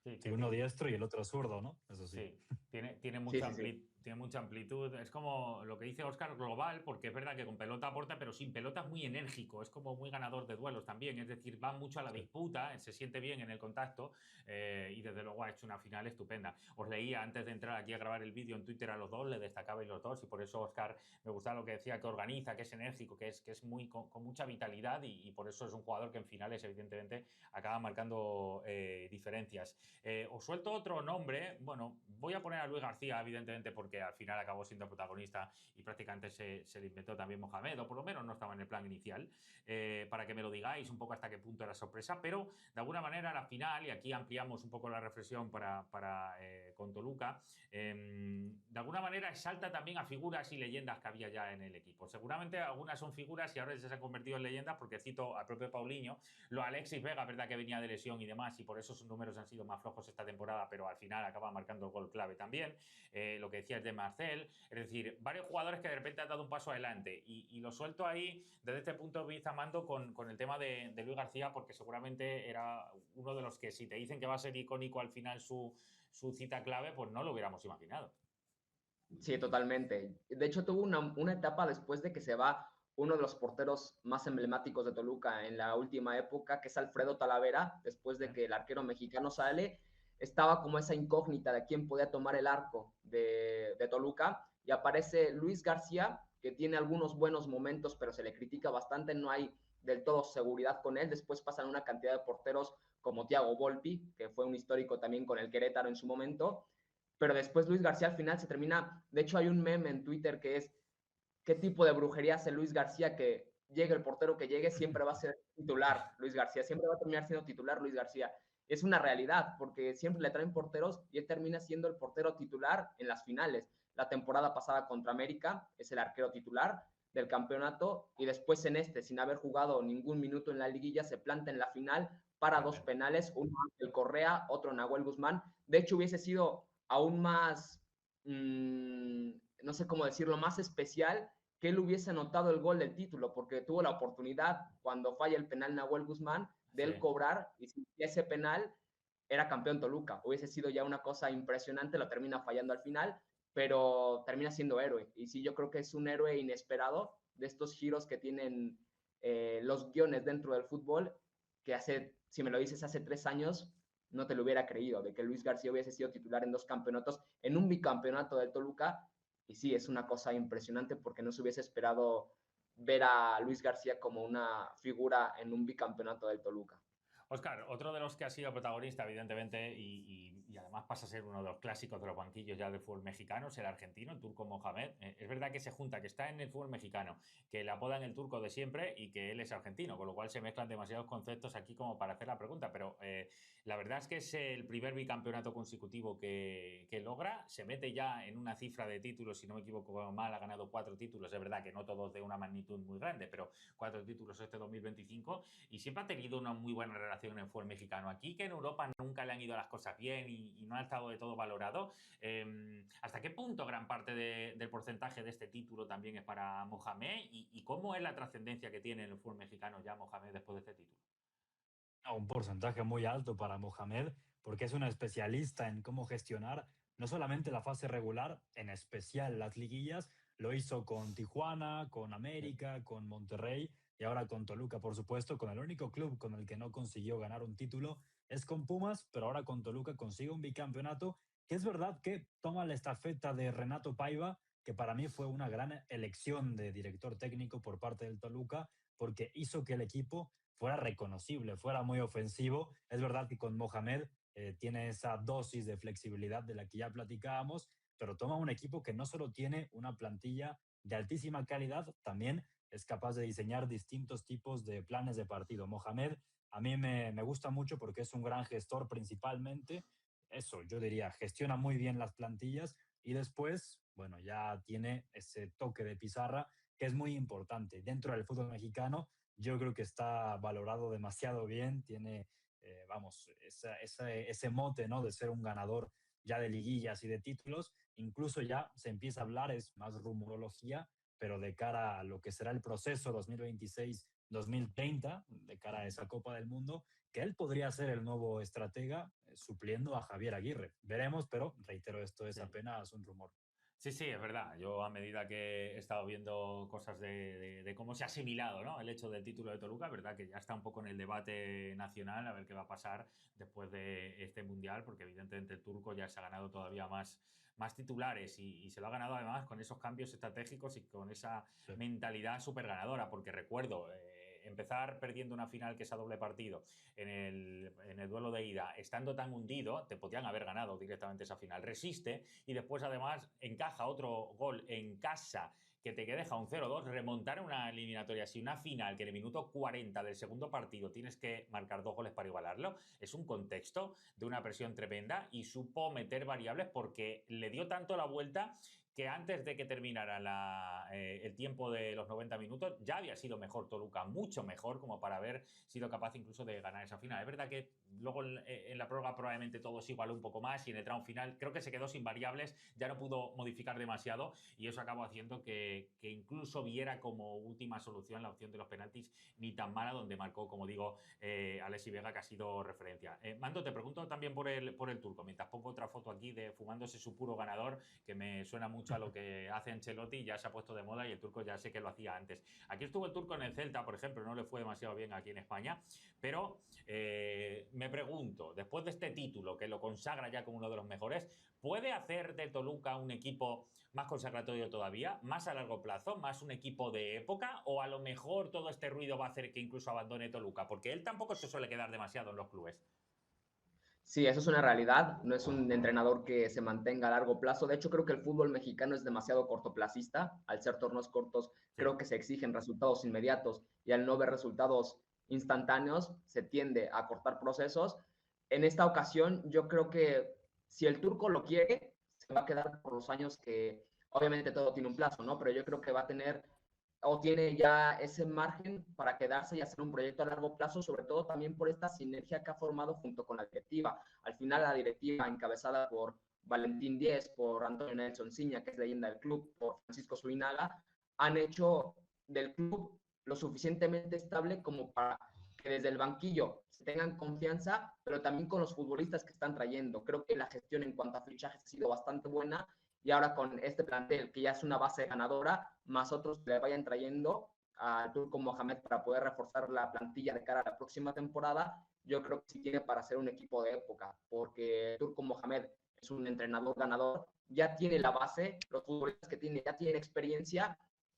Sí, Sí, uno diestro y el otro zurdo, ¿no? Eso sí. sí, tiene Sí, mucha sí, sí. Tiene mucha amplitud. Es como lo que dice Óscar, global, porque es verdad que con pelota aporta, pero sin pelota es muy enérgico, es como muy ganador de duelos también. Es decir, va mucho a la disputa, se siente bien en el contacto y desde luego ha hecho una final estupenda. Os leía antes de entrar aquí a grabar el vídeo en Twitter a los dos, le destacabais los dos y por eso Óscar me gustaba lo que decía, que organiza, que es enérgico, que es muy con mucha vitalidad y por eso es un jugador que en finales evidentemente acaba marcando diferencias. Os suelto otro nombre, bueno, voy a poner a Luis García evidentemente porque al final acabó siendo protagonista y prácticamente se le inventó también Mohamed, o por lo menos no estaba en el plan inicial, para que me lo digáis un poco hasta qué punto era sorpresa, pero de alguna manera la final, y aquí ampliamos un poco la reflexión con Toluca, de alguna manera exalta también a figuras y leyendas que había ya en el equipo. Seguramente algunas son figuras y ahora se han convertido en leyendas porque cito al propio Paulinho, lo Alexis Vega, verdad que venía de lesión y demás y por eso sus números han sido más flojos esta temporada, pero al final acaba marcando el gol clave también. Lo que decías de Marcel, es decir, varios jugadores que de repente han dado un paso adelante y lo suelto ahí desde este punto de vista, Mando, con el tema de Luis García, porque seguramente era uno de los que si te dicen que va a ser icónico al final su cita clave, pues no lo hubiéramos imaginado. Sí, totalmente. De hecho, tuvo una etapa después de que se va uno de los porteros más emblemáticos de Toluca en la última época, que es Alfredo Talavera, después de que el arquero mexicano sale, estaba como esa incógnita de quién podía tomar el arco de Toluca, y aparece Luis García, que tiene algunos buenos momentos, pero se le critica bastante, no hay del todo seguridad con él. Después pasan una cantidad de porteros como Thiago Volpi, que fue un histórico también con el Querétaro en su momento, pero después Luis García al final se termina, de hecho hay un meme en Twitter que es, ¿qué tipo de brujería hace Luis García que llegue el portero que llegue, siempre va a ser titular Luis García, siempre va a terminar siendo titular Luis García? Es una realidad, porque siempre le traen porteros y él termina siendo el portero titular en las finales. La temporada pasada contra América es el arquero titular del campeonato y después en este, sin haber jugado ningún minuto en la liguilla, se planta en la final para dos penales, uno Ángel Correa, otro Nahuel Guzmán. De hecho, hubiese sido aún más, no sé cómo decirlo, más especial que él hubiese anotado el gol del título, porque tuvo la oportunidad cuando falla el penal Nahuel Guzmán de él cobrar, y si ese penal era campeón Toluca. Hubiese sido ya una cosa impresionante, lo termina fallando al final, pero termina siendo héroe. Y sí, yo creo que es un héroe inesperado de estos giros que tienen los guiones dentro del fútbol, que hace, si me lo dices hace 3 años, no te lo hubiera creído, de que Luis García hubiese sido titular en 2 campeonatos, en un bicampeonato de Toluca. Y sí, es una cosa impresionante porque no se hubiese esperado ver a Luis García como una figura en un bicampeonato del Toluca. Óscar, otro de los que ha sido protagonista, evidentemente, y además pasa a ser uno de los clásicos de los banquillos ya del fútbol mexicano, es el argentino, el turco Mohamed. Es verdad que se junta, que está en el fútbol mexicano, que le apodan el turco de siempre y que él es argentino, con lo cual se mezclan demasiados conceptos aquí como para hacer la pregunta, pero la verdad es que es el primer bicampeonato consecutivo que logra, se mete ya en una cifra de títulos, si no me equivoco mal, ha ganado 4 títulos, es verdad que no todos de una magnitud muy grande, pero 4 títulos este 2025 y siempre ha tenido una muy buena relación en el fútbol mexicano. Aquí que en Europa nunca le han ido las cosas bien y no ha estado de todo valorado. ¿Hasta qué punto gran parte del porcentaje de este título también es para Mohamed? ¿Y cómo es la trascendencia que tiene en el fútbol mexicano ya Mohamed después de este título? Un porcentaje muy alto para Mohamed, porque es un especialista en cómo gestionar no solamente la fase regular, en especial las liguillas, lo hizo con Tijuana, con América, con Monterrey y ahora con Toluca, por supuesto, con el único club con el que no consiguió ganar un título es con Pumas, pero ahora con Toluca consigue un bicampeonato, que es verdad que toma la estafeta de Renato Paiva, que para mí fue una gran elección de director técnico por parte del Toluca, porque hizo que el equipo fuera reconocible, fuera muy ofensivo. Es verdad que con Mohamed tiene esa dosis de flexibilidad de la que ya platicábamos, pero toma un equipo que no solo tiene una plantilla de altísima calidad, también es capaz de diseñar distintos tipos de planes de partido. Mohamed a mí me gusta mucho porque es un gran gestor principalmente. Eso, yo diría, gestiona muy bien las plantillas y después, bueno, ya tiene ese toque de pizarra que es muy importante. Dentro del fútbol mexicano yo creo que está valorado demasiado bien, tiene, vamos, ese mote, ¿no? De ser un ganador ya de liguillas y de títulos, incluso ya se empieza a hablar, es más rumorología, pero de cara a lo que será el proceso 2026-2030, de cara a esa Copa del Mundo, que él podría ser el nuevo estratega supliendo a Javier Aguirre. Veremos, pero reitero, esto es Sí. apenas un rumor. Sí, sí, es verdad. Yo a medida que he estado viendo cosas de cómo se ha asimilado, ¿no?, el hecho del título de Toluca, es verdad que ya está un poco en el debate nacional, a ver qué va a pasar después de este Mundial, porque evidentemente el turco ya se ha ganado todavía más titulares y se lo ha ganado además con esos cambios estratégicos y con esa Sí. mentalidad súper ganadora, porque recuerdo empezar perdiendo una final que es a doble partido en el duelo de ida, estando tan hundido, te podían haber ganado directamente esa final. Resiste y después además encaja otro gol en casa que te deja un 0-2, remontar una eliminatoria así, una final que en el minuto 40 del segundo partido tienes que marcar 2 goles para igualarlo, es un contexto de una presión tremenda y supo meter variables porque le dio tanto la vuelta que antes de que terminara el tiempo de los 90 minutos ya había sido mejor Toluca, mucho mejor como para haber sido capaz incluso de ganar esa final. Es verdad que luego en la prórroga probablemente todo se igualó un poco más y en el tramo final creo que se quedó sin variables, ya no pudo modificar demasiado y eso acabó haciendo que incluso viera como última solución la opción de los penaltis ni tan mala, donde marcó, como digo, Alexis Vega, que ha sido referencia. Mando, te pregunto también por el turco, mientras pongo otra foto aquí de fumándose su puro ganador, que me suena mucho a lo que hace Ancelotti, ya se ha puesto de moda y el turco ya sé que lo hacía antes. Aquí estuvo el turco en el Celta, por ejemplo, no le fue demasiado bien aquí en España, pero me pregunto, después de este título que lo consagra ya como uno de los mejores, ¿puede hacer de Toluca un equipo más consagratorio todavía, más a largo plazo, más un equipo de época, o a lo mejor todo este ruido va a hacer que incluso abandone Toluca? Porque él tampoco se suele quedar demasiado en los clubes. Sí, eso es una realidad. No es un entrenador que se mantenga a largo plazo. De hecho, creo que el fútbol mexicano es demasiado cortoplacista. Al ser torneos cortos, Sí. creo que se exigen resultados inmediatos y al no ver resultados instantáneos, se tiende a cortar procesos. En esta ocasión, yo creo que si el turco lo quiere, se va a quedar por los años que, obviamente todo tiene un plazo, ¿no? Pero yo creo que va a tener o tiene ya ese margen para quedarse y hacer un proyecto a largo plazo, sobre todo también por esta sinergia que ha formado junto con la directiva. Al final la directiva encabezada por Valentín Díez, por Antonio Nelson Ciña, que es leyenda del club, por Francisco Suinaga, han hecho del club lo suficientemente estable como para que desde el banquillo se tengan confianza, pero también con los futbolistas que están trayendo. Creo que la gestión en cuanto a fichajes ha sido bastante buena y ahora con este plantel que ya es una base ganadora, más otros que le vayan trayendo al Turco Mohamed para poder reforzar la plantilla de cara a la próxima temporada, yo creo que sí tiene para ser un equipo de época, porque Turco Mohamed es un entrenador ganador, ya tiene la base, los futbolistas que tiene ya tienen experiencia,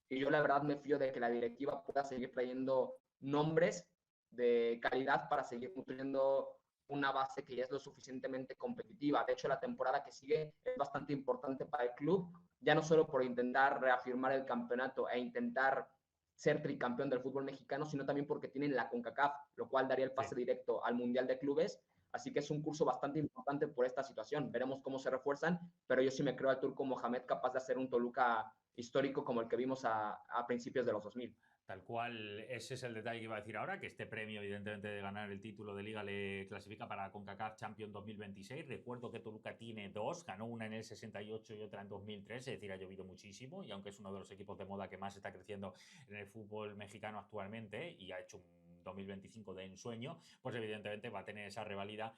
y yo la verdad me fío de que la directiva pueda seguir trayendo nombres de calidad para seguir nutriendo una base que ya es lo suficientemente competitiva. De hecho, la temporada que sigue es bastante importante para el club, ya no solo por intentar reafirmar el campeonato e intentar ser tricampeón del fútbol mexicano, sino también porque tienen la CONCACAF, lo cual daría el pase directo al Mundial de Clubes. Así que es un curso bastante importante por esta situación. Veremos cómo se refuerzan, pero yo sí me creo al turco Mohamed capaz de hacer un Toluca histórico como el que vimos a principios de los 2000. Tal cual, ese es el detalle que iba a decir ahora, que este premio, evidentemente, de ganar el título de Liga le clasifica para CONCACAF Champions 2026. Recuerdo que Toluca tiene dos, ganó una en el 68 y otra en 2003, es decir, ha llovido muchísimo, y aunque es uno de los equipos de moda que más está creciendo en el fútbol mexicano actualmente y ha hecho un 2025 de ensueño, pues evidentemente va a tener esa revalida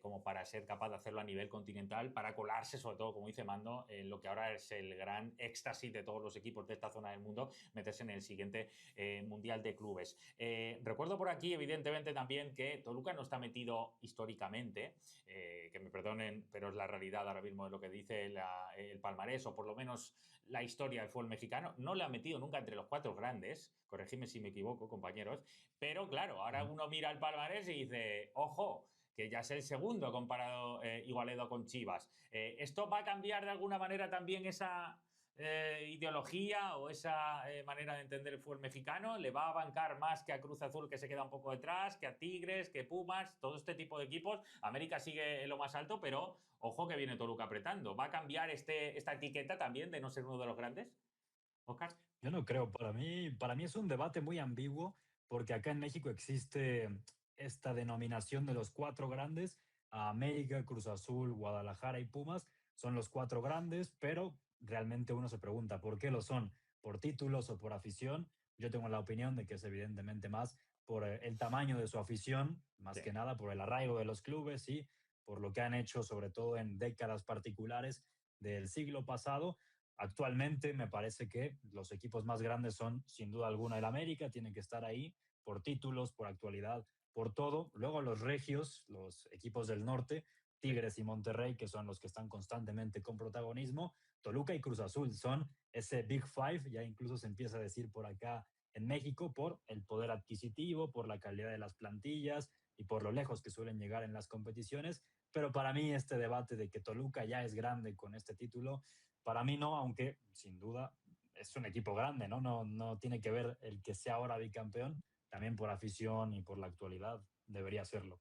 como para ser capaz de hacerlo a nivel continental, para colarse, sobre todo, como dice Mando, en lo que ahora es el gran éxtasis de todos los equipos de esta zona del mundo, meterse en el siguiente Mundial de Clubes. Recuerdo por aquí, evidentemente, también que Toluca no está metido históricamente, que me perdonen, pero es la realidad ahora mismo de lo que dice el palmarés, o por lo menos la historia del fútbol mexicano, no le ha metido nunca entre los cuatro grandes, corregidme si me equivoco, compañeros, pero claro, ahora uno mira el palmarés y dice, ojo, que ya es el segundo comparado Igualedo con Chivas. ¿Esto va a cambiar de alguna manera también esa ideología o esa manera de entender el fútbol mexicano? ¿Le va a bancar más que a Cruz Azul, que se queda un poco detrás, que a Tigres, que Pumas, todo este tipo de equipos? América sigue en lo más alto, pero ojo que viene Toluca apretando. ¿Va a cambiar esta etiqueta también de no ser uno de los grandes, Oscar? Yo no creo, para mí es un debate muy ambiguo porque acá en México existe esta denominación de los cuatro grandes: América, Cruz Azul, Guadalajara y Pumas son los cuatro grandes, pero realmente uno se pregunta por qué lo son, por títulos o por afición. Yo tengo la opinión de que es evidentemente más por el tamaño de su afición, más Sí. que nada por el arraigo de los clubes y por lo que han hecho, sobre todo en décadas particulares del siglo pasado. Actualmente me parece que los equipos más grandes son sin duda alguna el América, tienen que estar ahí por títulos, por actualidad, por todo. Luego los regios, los equipos del norte, Tigres y Monterrey, que son los que están constantemente con protagonismo. Toluca y Cruz Azul son ese Big Five, ya incluso se empieza a decir por acá en México, por el poder adquisitivo, por la calidad de las plantillas y por lo lejos que suelen llegar en las competiciones. Pero para mí este debate de que Toluca ya es grande con este título, para mí no, aunque sin duda es un equipo grande, ¿no? No tiene que ver el que sea ahora bicampeón, también por afición y por la actualidad debería serlo.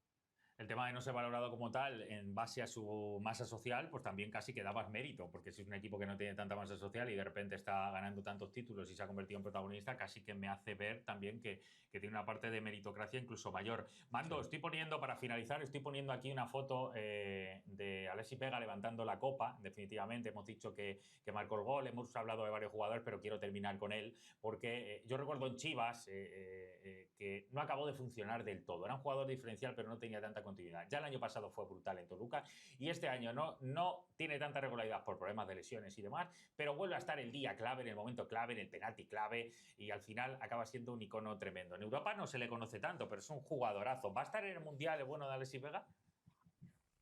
El tema de no ser valorado como tal en base a su masa social, pues también casi que da más mérito, porque si es un equipo que no tiene tanta masa social y de repente está ganando tantos títulos y se ha convertido en protagonista, casi que me hace ver también que tiene una parte de meritocracia incluso mayor. Mando, sí. Estoy poniendo, para finalizar, estoy poniendo aquí una foto de Alexis Vega levantando la copa. Definitivamente hemos dicho que marcó el gol, hemos hablado de varios jugadores, pero quiero terminar con él, porque yo recuerdo en Chivas que no acabó de funcionar del todo. Era un jugador diferencial, pero no tenía tanta continuidad. Ya el año pasado fue brutal en Toluca y este año no tiene tanta regularidad por problemas de lesiones y demás, pero vuelve a estar el día clave, en el momento clave, en el penalti clave y al final acaba siendo un icono tremendo. En Europa no se le conoce tanto, pero es un jugadorazo. ¿Va a estar en el Mundial el bueno de Alexis Vega?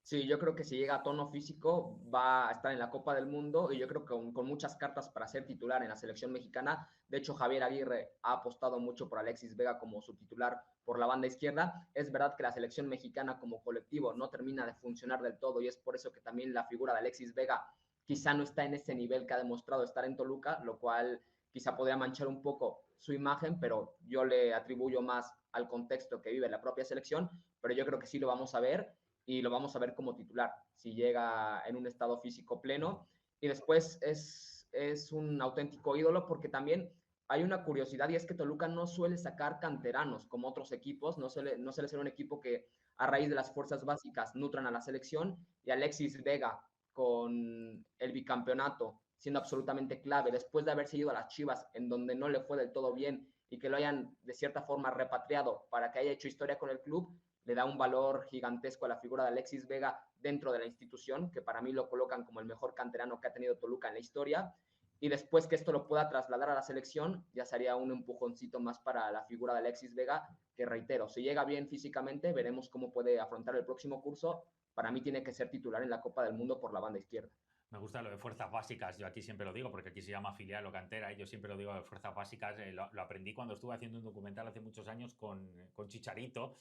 Sí, yo creo que si llega a tono físico va a estar en la Copa del Mundo y yo creo que con muchas cartas para ser titular en la selección mexicana. De hecho, Javier Aguirre ha apostado mucho por Alexis Vega como su titular por la banda izquierda. Es verdad que la selección mexicana como colectivo no termina de funcionar del todo y es por eso que también la figura de Alexis Vega quizá no está en ese nivel que ha demostrado estar en Toluca, lo cual quizá podría manchar un poco su imagen, pero yo le atribuyo más al contexto que vive la propia selección, pero yo creo que sí lo vamos a ver y lo vamos a ver como titular, si llega en un estado físico pleno. Y después es un auténtico ídolo porque también hay una curiosidad y es que Toluca no suele sacar canteranos como otros equipos, no suele ser un equipo que a raíz de las fuerzas básicas nutran a la selección y Alexis Vega con el bicampeonato siendo absolutamente clave, después de haberse ido a las Chivas en donde no le fue del todo bien y que lo hayan de cierta forma repatriado para que haya hecho historia con el club, le da un valor gigantesco a la figura de Alexis Vega dentro de la institución, que para mí lo colocan como el mejor canterano que ha tenido Toluca en la historia. Y después que esto lo pueda trasladar a la selección, ya sería un empujoncito más para la figura de Alexis Vega, que reitero, si llega bien físicamente, veremos cómo puede afrontar el próximo curso. Para mí tiene que ser titular en la Copa del Mundo por la banda izquierda. Me gusta lo de fuerzas básicas, yo aquí siempre lo digo, porque aquí se llama filial o cantera, y yo siempre lo digo de fuerzas básicas, lo aprendí cuando estuve haciendo un documental hace muchos años con Chicharito,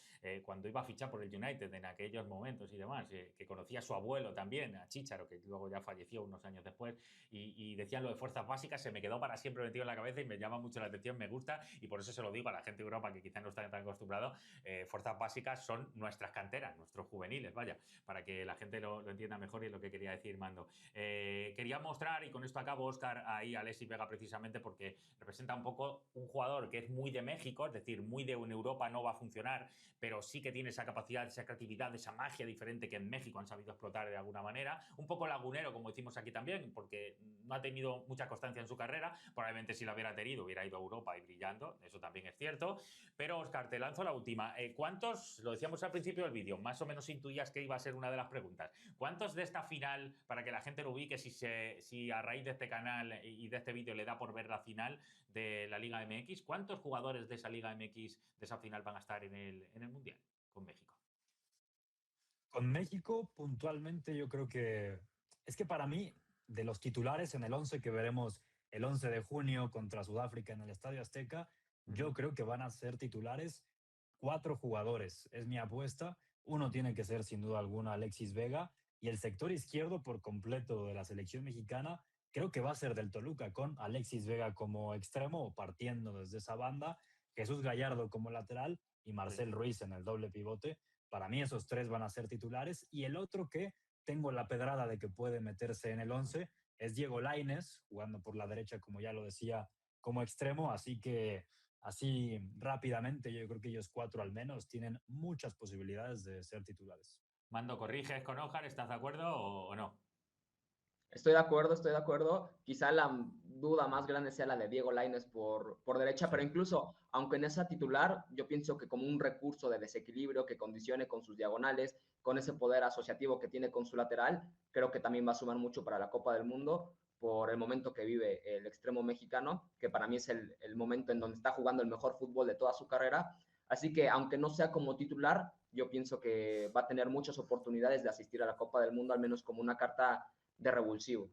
cuando iba a fichar por el United en aquellos momentos y demás, que conocía a su abuelo también, a Chicharo, que luego ya falleció unos años después, y decían lo de fuerzas básicas, se me quedó para siempre metido en la cabeza y me llama mucho la atención, me gusta, y por eso se lo digo a la gente de Europa que quizá no está tan acostumbrado, fuerzas básicas son nuestras canteras, nuestros juveniles, vaya, para que la gente lo entienda mejor y es lo que quería decir, Mando. Quería mostrar, y con esto acabo, Óscar, ahí a Alexis Vega precisamente porque representa un poco un jugador que es muy de México, es decir, muy de en Europa no va a funcionar, pero sí que tiene esa capacidad, esa creatividad, esa magia diferente que en México han sabido explotar de alguna manera. Un poco lagunero, como decimos aquí también, porque no ha tenido mucha constancia en su carrera. Probablemente si la hubiera tenido, hubiera ido a Europa y brillando, eso también es cierto. Pero, Óscar, te lanzo la última. ¿Cuántos, lo decíamos al principio del vídeo, más o menos intuías que iba a ser una de las preguntas, cuántos de esta final, para que la gente lo ubique, si a raíz de este canal y de este vídeo le da por ver la final de la Liga MX, ¿cuántos jugadores de esa Liga MX, de esa final, van a estar en el Mundial con México? Con México, puntualmente, yo creo que es que para mí, de los titulares en el 11 que veremos el 11 de junio contra Sudáfrica en el Estadio Azteca, yo creo que van a ser titulares 4 jugadores. Es mi apuesta. Uno tiene que ser, sin duda alguna, Alexis Vega. Y el sector izquierdo por completo de la selección mexicana, creo que va a ser del Toluca, con Alexis Vega como extremo o partiendo desde esa banda, Jesús Gallardo como lateral y Marcel Ruiz en el doble pivote. Para mí esos 3 van a ser titulares. Y el otro que tengo la pedrada de que puede meterse en el 11 es Diego Lainez, jugando por la derecha, como ya lo decía, como extremo. Así que así rápidamente yo creo que ellos 4 al menos tienen muchas posibilidades de ser titulares. Mando, ¿corriges con Óscar? ¿Estás de acuerdo o no? Estoy de acuerdo, estoy de acuerdo. Quizá la duda más grande sea la de Diego Lainez por derecha, Sí. pero incluso, aunque en esa titular, yo pienso que como un recurso de desequilibrio que condicione con sus diagonales, con ese poder asociativo que tiene con su lateral, creo que también va a sumar mucho para la Copa del Mundo. por el momento que vive el extremo mexicano, que para mí es el momento en donde está jugando el mejor fútbol de toda su carrera. Así que aunque no sea como titular, yo pienso que va a tener muchas oportunidades de asistir a la Copa del Mundo, al menos como una carta de revulsivo.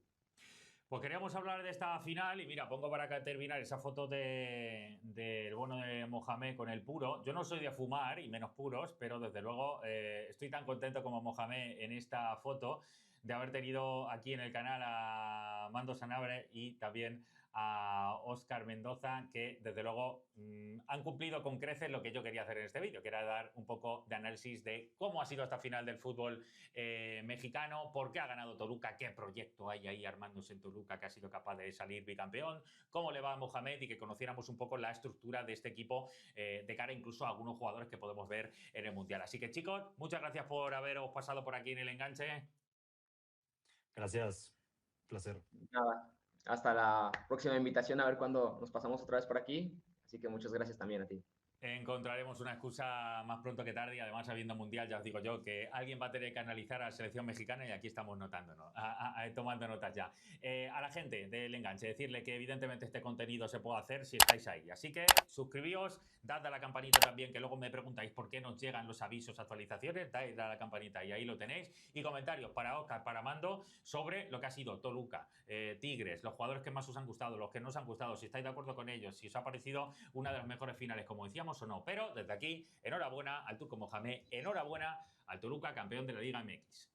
Pues queríamos hablar de esta final y mira, pongo para terminar esa foto del bono de Mohamed con el puro. Yo no soy de fumar y menos puros, pero desde luego estoy tan contento como Mohamed en esta foto de haber tenido aquí en el canal a Mando Sanabria y también a Óscar Mendoza, que desde luego han cumplido con creces lo que yo quería hacer en este vídeo, que era dar un poco de análisis de cómo ha sido esta final del fútbol mexicano, por qué ha ganado Toluca, qué proyecto hay ahí armándose en Toluca que ha sido capaz de salir bicampeón, cómo le va a Mohamed y que conociéramos un poco la estructura de este equipo de cara incluso a algunos jugadores que podemos ver en el Mundial. Así que chicos, muchas gracias por haberos pasado por aquí en el enganche. Gracias, placer. Nada, hasta la próxima invitación, a ver cuándo nos pasamos otra vez por aquí. Así que muchas gracias también a ti. Encontraremos una excusa más pronto que tarde y además habiendo mundial, ya os digo yo, que alguien va a tener que analizar a la selección mexicana y aquí estamos notándonos, tomando notas ya. A la gente del enganche, decirle que evidentemente este contenido se puede hacer si estáis ahí. Así que suscribíos, dad a la campanita también, que luego me preguntáis por qué nos llegan los avisos, actualizaciones, dad a la campanita y ahí lo tenéis. Y comentarios para Óscar, para Mando, sobre lo que ha sido Toluca, Tigres, los jugadores que más os han gustado, los que no os han gustado, si estáis de acuerdo con ellos, si os ha parecido una de las mejores finales, como decíamos, o no. Pero desde aquí, enhorabuena al Turco Mohamed, enhorabuena al Toluca, campeón de la Liga MX.